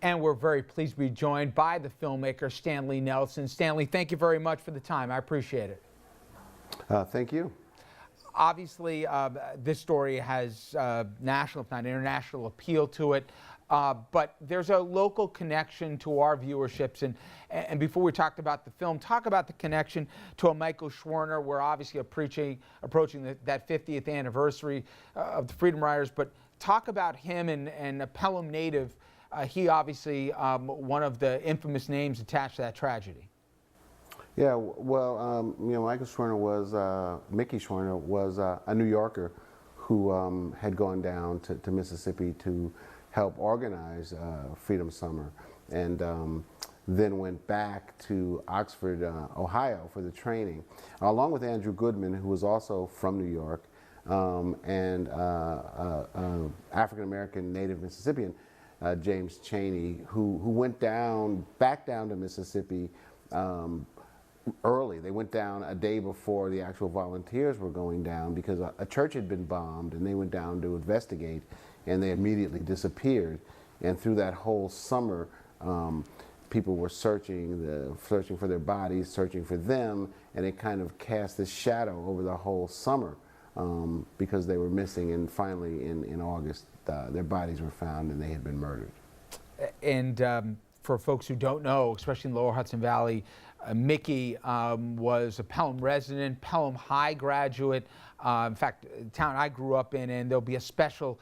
And we're very pleased to be joined by the filmmaker Stanley Nelson. Stanley, thank you very much for the time. I appreciate it. Thank you. Obviously, this story has national, if not international, appeal to it. But there's a local connection to our viewerships. And before we talked about the film, talk about the connection to a Michael Schwerner. We're obviously approaching that 50th anniversary of the Freedom Riders. But talk about him and a Pelham native. He obviously one of the infamous names attached to that tragedy. Yeah, well, Michael Schwerner was, Mickey Schwerner was a New Yorker who had gone down to Mississippi to help organize Freedom Summer, and then went back to Oxford, Ohio for the training, along with Andrew Goodman, who was also from New York, and African-American native Mississippian, James Chaney, who went back down to Mississippi early. They went down a day before the actual volunteers were going down because a church had been bombed, and they went down to investigate, and they immediately disappeared. And through that whole summer, people were searching for their bodies, searching for them, and it kind of cast this shadow over the whole summer because they were missing. And finally, in August, their bodies were found, and they had been murdered. And for folks who don't know, especially in the Lower Hudson Valley, Mickey was a Pelham resident, Pelham High graduate. In fact, the town I grew up in, and there'll be a special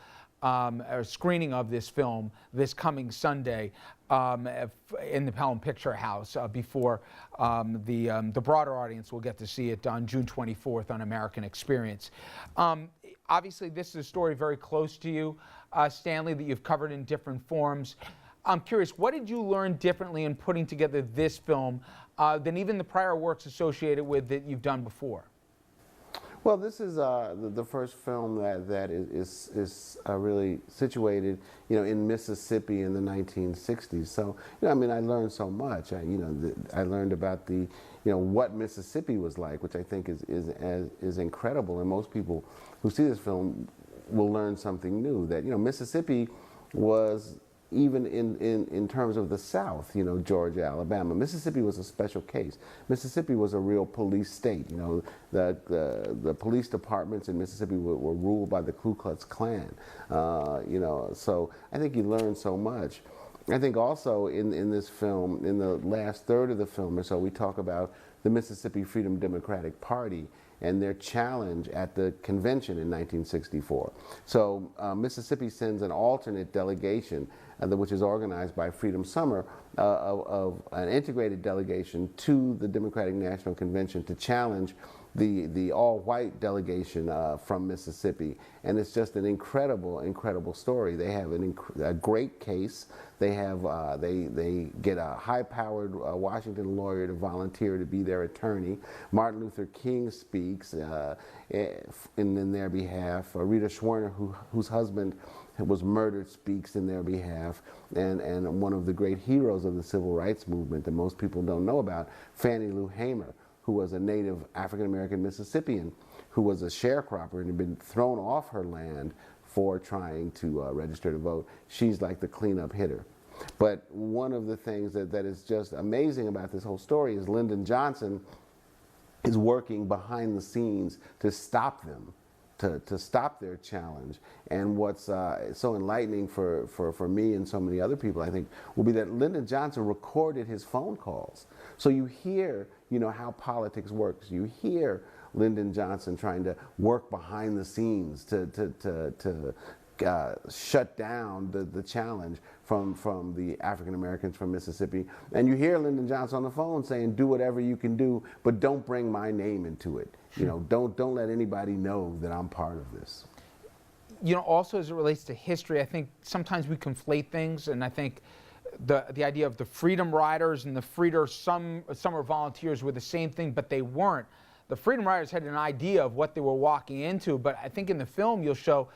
screening of this film this coming Sunday in the Pelham Picture House before the broader audience will get to see it on June 24th on American Experience. Obviously, this is a story very close to you, Stanley, that you've covered in different forms. I'm curious, what did you learn differently in putting together this film than even the prior works associated with that you've done before? Well, this is the first film that is really situated, in Mississippi in the 1960s. So, I learned so much. I learned about what Mississippi was like, which I think is incredible. And most people who see this film will learn something new. That Mississippi was, even in terms of the South, Georgia, Alabama, Mississippi was a special case. Mississippi was a real police state. The police departments in Mississippi were ruled by the Ku Klux Klan. So I think you learn so much. I think also in this film, in the last third of the film or so, we talk about the Mississippi Freedom Democratic Party and their challenge at the convention in 1964. So Mississippi sends an alternate delegation, which is organized by Freedom Summer, of an integrated delegation to the Democratic National Convention to challenge the all-white delegation from Mississippi. And it's just an incredible story. They have a great case. They have they get a high-powered Washington lawyer to volunteer to be their attorney. Martin Luther King speaks in their behalf. Rita Schwerner, whose husband was murdered, speaks in their behalf. And one of the great heroes of the civil rights movement that most people don't know about, Fannie Lou Hamer, who was a native African-American Mississippian who was a sharecropper and had been thrown off her land for trying to register to vote. She's like the cleanup hitter. But one of the things that is just amazing about this whole story is Lyndon Johnson is working behind the scenes to stop them, to stop their challenge. And what's so enlightening for me and so many other people, I think, will be that Lyndon Johnson recorded his phone calls. So you hear, how politics works. You hear Lyndon Johnson trying to work behind the scenes to shut down the challenge from the African Americans from Mississippi. And you hear Lyndon Johnson on the phone saying, do whatever you can do, but don't bring my name into it. Don't let anybody know that I'm part of this. Also as it relates to history, I think sometimes we conflate things, and I think the idea of the Freedom Riders and the Summer Volunteers were the same thing, but they weren't. The Freedom Riders had an idea of what they were walking into, but I think in the film you'll show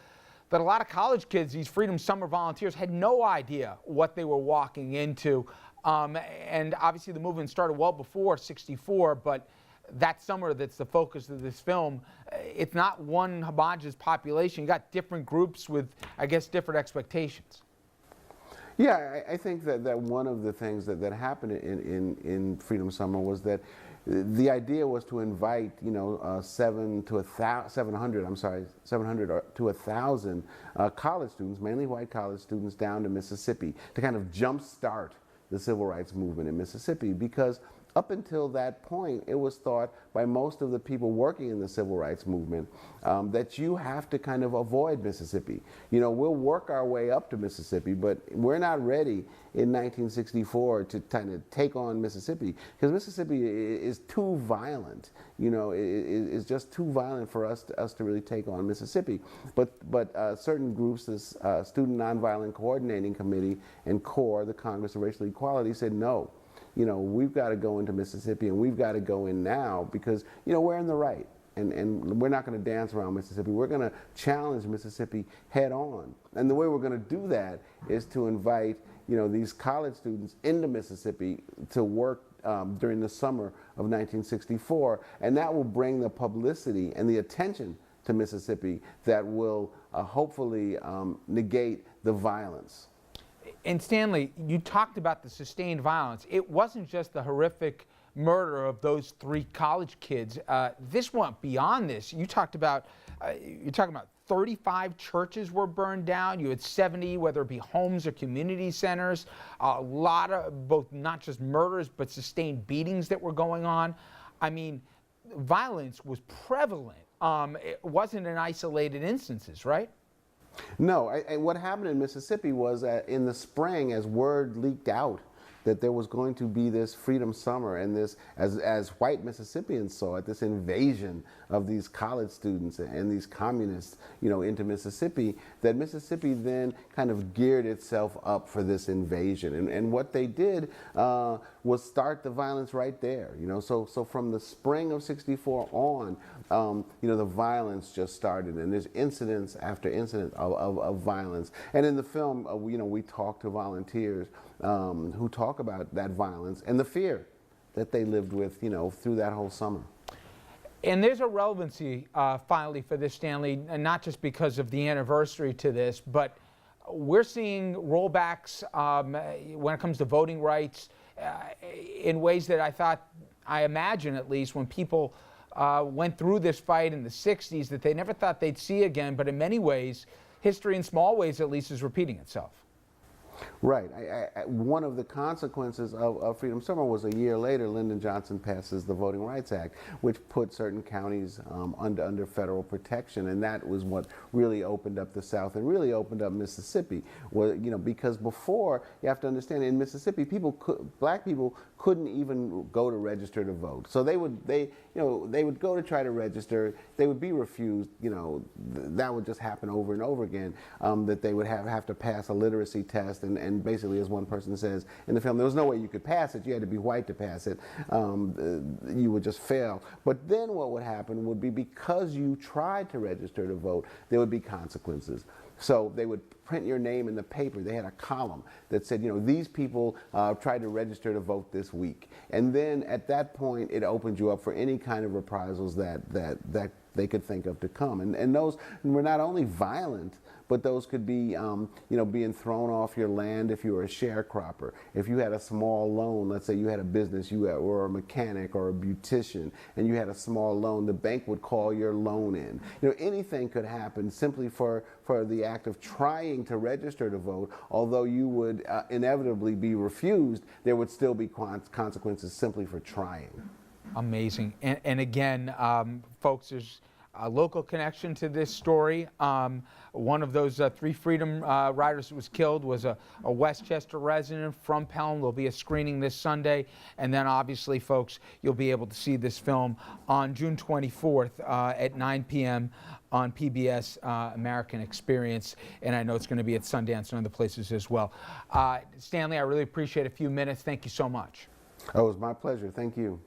that a lot of college kids, these Freedom Summer Volunteers, had no idea what they were walking into. And obviously the movement started well before '64, but that summer that's the focus of this film, it's not one homogeneous population. You got different groups with, I guess, different expectations. Yeah, I think that one of the things that happened in Freedom Summer was that the idea was to invite, 700 to 1,000 college students, mainly white college students, down to Mississippi to kind of jumpstart the civil rights movement in Mississippi, because up until that point, it was thought by most of the people working in the civil rights movement that you have to kind of avoid Mississippi. We'll work our way up to Mississippi, but we're not ready in 1964 to kind of take on Mississippi, because Mississippi is too violent. It's just too violent for us to really take on Mississippi. But certain groups, this Student Nonviolent Coordinating Committee and CORE, the Congress of Racial Equality, said no. We've got to go into Mississippi, and we've got to go in now, because, we're in the right. And we're not going to dance around Mississippi. We're going to challenge Mississippi head on. And the way we're going to do that is to invite, these college students into Mississippi to work during the summer of 1964. And that will bring the publicity and the attention to Mississippi that will hopefully negate the violence. And Stanley, you talked about the sustained violence. It wasn't just the horrific murder of those 3 college kids. This went beyond this. You're talking about 35 churches were burned down. You had 70, whether it be homes or community centers. A lot of both, not just murders, but sustained beatings that were going on. I mean, violence was prevalent. It wasn't in isolated instances, right? No, what happened in Mississippi was in the spring, as word leaked out that there was going to be this Freedom Summer, and this, as white Mississippians saw it, this invasion of these college students and these communists, into Mississippi, that Mississippi then kind of geared itself up for this invasion. And what they did was start the violence right there. So from the spring of '64 on, the violence just started, and there's incidents after incident of violence. And in the film, we talk to volunteers who talk about that violence and the fear that they lived with, through that whole summer. And there's a relevancy, finally, for this, Stanley, and not just because of the anniversary to this, but we're seeing rollbacks when it comes to voting rights in ways that I imagine at least, when people went through this fight in the 60s, that they never thought they'd see again. But in many ways, history in small ways at least is repeating itself. Right. One of the consequences of Freedom Summer was a year later, Lyndon Johnson passes the Voting Rights Act, which put certain counties under federal protection, and that was what really opened up the South and really opened up Mississippi. Because before, you have to understand, in Mississippi, black people couldn't even go to register to vote. So they would go to try to register. They would be refused. That would just happen over and over again. That they would have to pass a literacy test, and basically, as one person says in the film, there was no way you could pass it. You had to be white to pass it. You would just fail. But then what would happen would be, because you tried to register to vote, there would be consequences. So they would print your name in the paper. They had a column that said, these people tried to register to vote this week. And then at that point, it opened you up for any kind of reprisals that they could think of to come. And those were not only violent, but those could be, being thrown off your land if you were a sharecropper. If you had a small loan, let's say you had a business, you were a mechanic or a beautician, and you had a small loan, the bank would call your loan in. Anything could happen simply for the act of trying to register to vote. Although you would inevitably be refused, there would still be consequences simply for trying. Amazing. And again, folks, there's a local connection to this story. One of those 3 Freedom Riders who was killed was a Westchester resident from Pelham. There'll be a screening this Sunday. And then obviously, folks, you'll be able to see this film on June 24th at 9 p.m. on PBS American Experience. And I know it's going to be at Sundance and other places as well. Stanley, I really appreciate a few minutes. Thank you so much. Oh, it was my pleasure. Thank you.